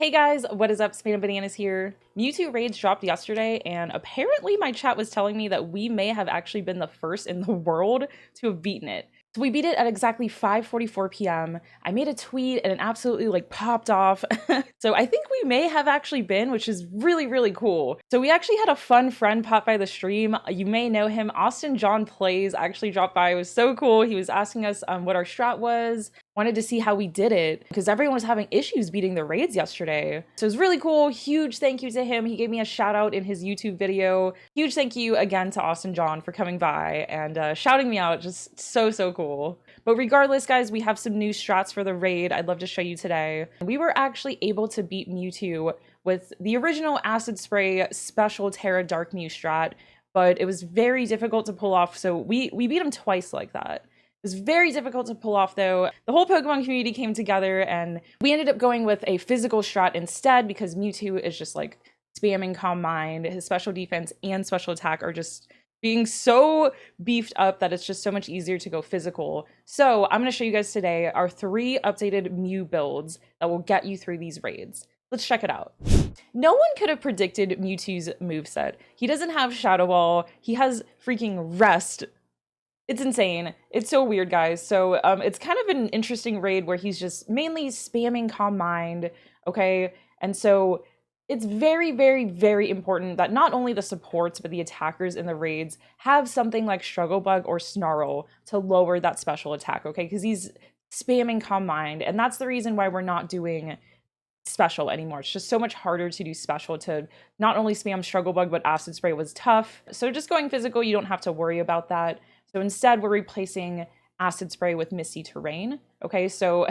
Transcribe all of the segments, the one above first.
Hey guys, what is up? Spana Bananas here. Mewtwo raids dropped yesterday, and apparently my chat was telling me that we may have actually been the first in the world to have beaten it. So we beat it at exactly 5:44 p.m. I made a tweet and it absolutely popped off. So I think we may have actually been, which is really cool. So we actually had a fun friend pop by the stream. You may know him. Austin John Plays actually dropped by. It was so cool. He was asking us what our strat was. Wanted to see how we did it because everyone was having issues beating the raids yesterday. So it was really cool. Huge thank you to him. He gave me a shout out in his YouTube video. Huge thank you again to Austin John for coming by and shouting me out. Just so cool. But regardless, guys, we have some new strats for the raid I'd love to show you today. We were actually able to beat Mewtwo with the original Acid Spray Special Tera Dark Mew strat, but it was very difficult to pull off. So we beat him twice like that. It was very difficult to pull off though. The whole Pokemon community came together and we ended up going with a physical strat instead because Mewtwo is just spamming Calm Mind. His special defense and special attack are just being so beefed up that it's just so much easier to go physical. So I'm going to show you guys today our 3 updated Mew builds that will get you through these raids. Let's check it out. No one could have predicted Mewtwo's moveset. He doesn't have Shadow Ball. He has freaking Rest. It's insane. It's so weird, guys. So it's kind of an interesting raid where he's just mainly spamming Calm Mind, okay? And so it's very important that not only the supports, but the attackers in the raids have something like Struggle Bug or Snarl to lower that special attack, okay? Because he's spamming Calm Mind, and that's the reason why we're not doing special anymore. It's just so much harder to do special. To not only spam Struggle Bug, but Acid Spray was tough. So just going physical, you don't have to worry about that. So instead, we're replacing Acid Spray with Misty Terrain. Okay, so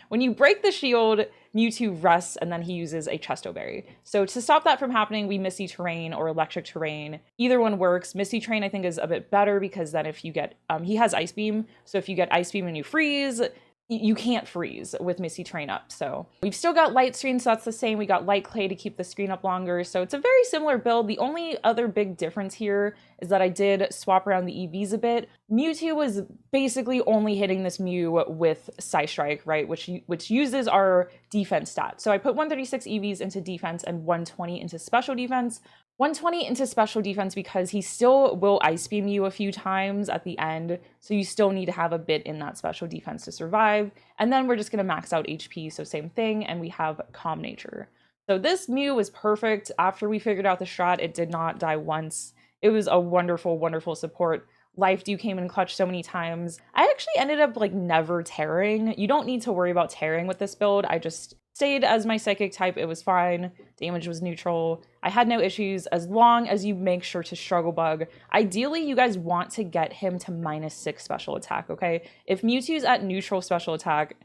when you break the shield, Mewtwo rests and then he uses a Chesto Berry. So to stop that from happening, we Misty Terrain or Electric Terrain. Either one works. Misty Terrain, I think, is a bit better because then if you get, he has Ice Beam. So if you get Ice Beam and you freeze, you can't freeze with Misty Terrain up. So we've still got Light Screen, so that's the same. We got Light Clay to keep the screen up longer. So it's a very similar build. The only other big difference here is that I did swap around the EVs a bit. Mewtwo was basically only hitting this Mew with Psystrike, right? Which uses our defense stat. So I put 136 EVs into defense and 120 into special defense. 120 into special defense because he still will Ice Beam you a few times at the end, so you still need to have a bit in that special defense to survive. And then we're just going to max out HP, so same thing, and we have Calm Nature. So this Mew was perfect. After we figured out the strat, it did not die once. It was a wonderful support. Life Dew came in clutch so many times. I actually ended up never tearing. You don't need to worry about tearing with this build. I just stayed as my psychic type. It was fine. Damage was neutral. I had no issues as long as you make sure to Struggle Bug. Ideally, you guys want to get him to -6 special attack, okay? If Mewtwo's at neutral special attack,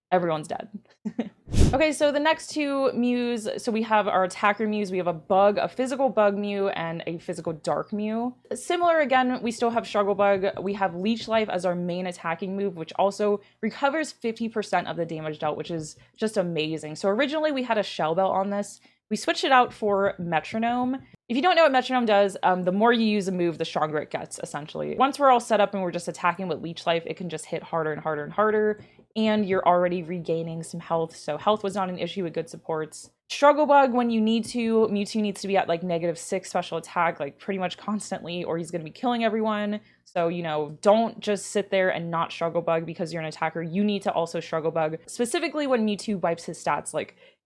everyone's dead. Okay, so the next 2 Mews, so we have our attacker Mews. We have a physical Bug Mew and a physical Dark Mew. Similar again, we still have Struggle Bug. We have Leech Life as our main attacking move, which also recovers 50% of the damage dealt, which is just amazing. So originally we had a Shell Bell on this. We switched it out for Metronome. If you don't know what Metronome does, the more you use a move, the stronger it gets, essentially. Once we're all set up and we're just attacking with Leech Life, it can just hit harder and harder, and you're already regaining some health, so health was not an issue with good supports. Struggle Bug when you need to. Mewtwo needs to be at -6 special attack, pretty much constantly, or he's going to be killing everyone. So, don't just sit there and not Struggle Bug because you're an attacker. You need to also Struggle Bug, specifically when Mewtwo wipes his stats.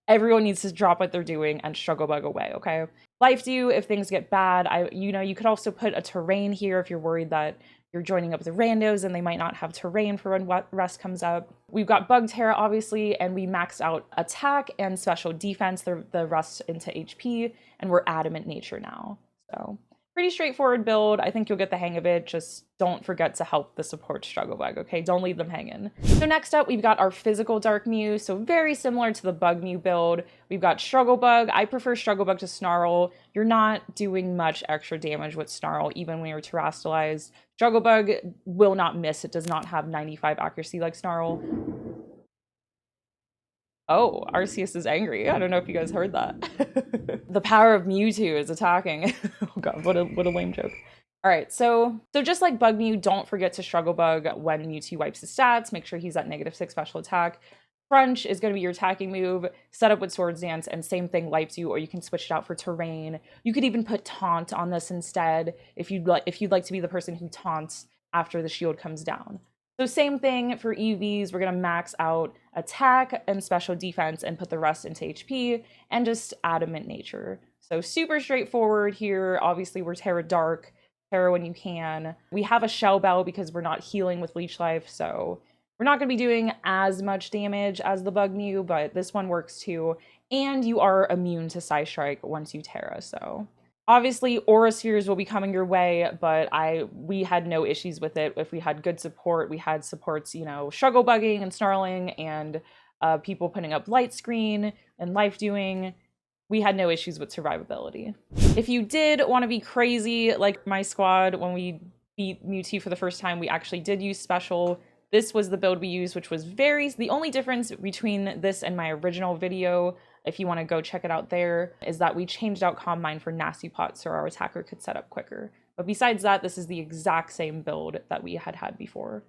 Everyone needs to drop what they're doing and Struggle Bug away, okay? Life Dew, if things get bad, you could also put a Terrain here if you're worried that you're joining up with the randos and they might not have Terrain for when Rest comes up. We've got Bug Tera, obviously, and we maxed out attack and special defense, the rest into HP, and we're Adamant Nature now. So pretty straightforward build. I think you'll get the hang of it. Just don't forget to help the support Struggle Bug, okay? Don't leave them hanging. So next up, we've got our physical Dark Mew. So very similar to the Bug Mew build. We've got Struggle Bug. I prefer Struggle Bug to Snarl. You're not doing much extra damage with Snarl, even when you're terastallized. Struggle Bug will not miss. It does not have 95 accuracy like Snarl. Oh, Arceus is angry. I don't know if you guys heard that. The power of Mewtwo is attacking. Oh god, what a lame joke. All right, so just like Bug Mew, don't forget to Struggle Bug when Mewtwo wipes his stats. Make sure he's at -6 special attack. Crunch is going to be your attacking move, set up with Swords Dance, and same thing, Life Dew, or you can switch it out for Terrain. You could even put Taunt on this instead if you'd like to be the person who taunts after the shield comes down. So same thing for EVs, we're going to max out attack and special defense and put the rest into HP and just adamant nature. So super straightforward here. Obviously we're Tera Dark, Tera when you can. We have a Shell Bell because we're not healing with Leech Life, so we're not going to be doing as much damage as the Bug Mew, but this one works too. And you are immune to Psy Strike once you Tera, so obviously Aura Spheres will be coming your way, but we had no issues with it. If we had good support, we had supports, you know, Struggle Bugging and Snarling and people putting up Light Screen and Life Doing. We had no issues with survivability. If you did want to be crazy like my squad, when we beat Mewtwo for the first time, we actually did use special. This was the build we used, which was the only difference between this and my original video, if you want to go check it out there, is that we changed out Calm Mind for Nasty Pot so our attacker could set up quicker. But besides that, this is the exact same build that we had before.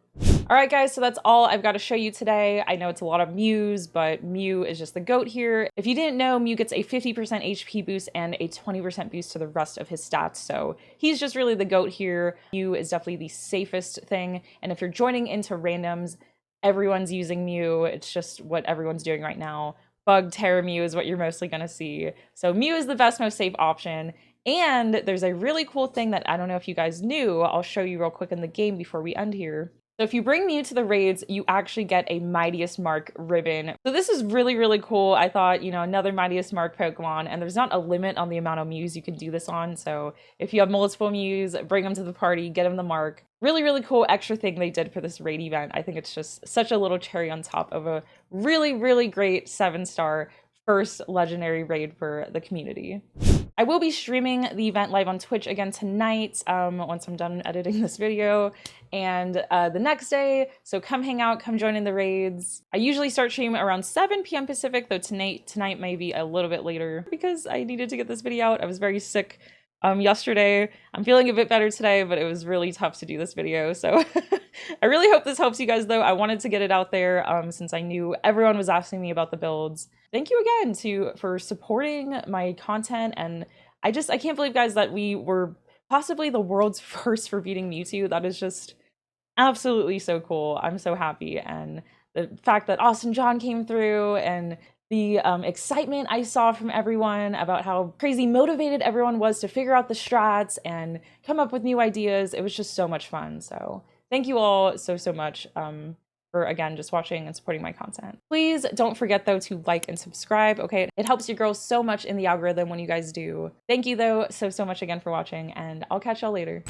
All right, guys, so that's all I've got to show you today. I know it's a lot of Mews, but Mew is just the GOAT here. If you didn't know, Mew gets a 50% HP boost and a 20% boost to the rest of his stats, so he's just really the GOAT here. Mew is definitely the safest thing, and if you're joining into randoms, everyone's using Mew. It's just what everyone's doing right now. Bug Tera Mew is what you're mostly going to see. So Mew is the best, most safe option. And there's a really cool thing that I don't know if you guys knew. I'll show you real quick in the game before we end here. So if you bring Mew to the raids, you actually get a Mightiest Mark ribbon. So this is really, really cool. I thought, you know, another Mightiest Mark Pokemon, and there's not a limit on the amount of Mews you can do this on. So if you have multiple Mews, bring them to the party, get them the mark. Really, really cool extra thing they did for this raid event. I think it's just such a little cherry on top of a really, really great 7-star first legendary raid for the community. I will be streaming the event live on Twitch again tonight once I'm done editing this video, and the next day, so come hang out, come join in the raids. I usually start streaming around 7 p.m. Pacific, though tonight may be a little bit later because I needed to get this video out. I was very sick yesterday. I'm feeling a bit better today, but it was really tough to do this video, so I really hope this helps you guys, though. I wanted to get it out there since I knew everyone was asking me about the builds. Thank you again for supporting my content, and I can't believe, guys, that we were possibly the world's first for beating Mewtwo. That is just absolutely so cool. I'm so happy, and the fact that Austin John came through and the excitement I saw from everyone about how crazy motivated everyone was to figure out the strats and come up with new ideas. It was just so much fun. So thank you all so much for, again, just watching and supporting my content. Please don't forget, though, to like and subscribe, okay? It helps your girl so much in the algorithm when you guys do. Thank you, though, so much again for watching, and I'll catch y'all later.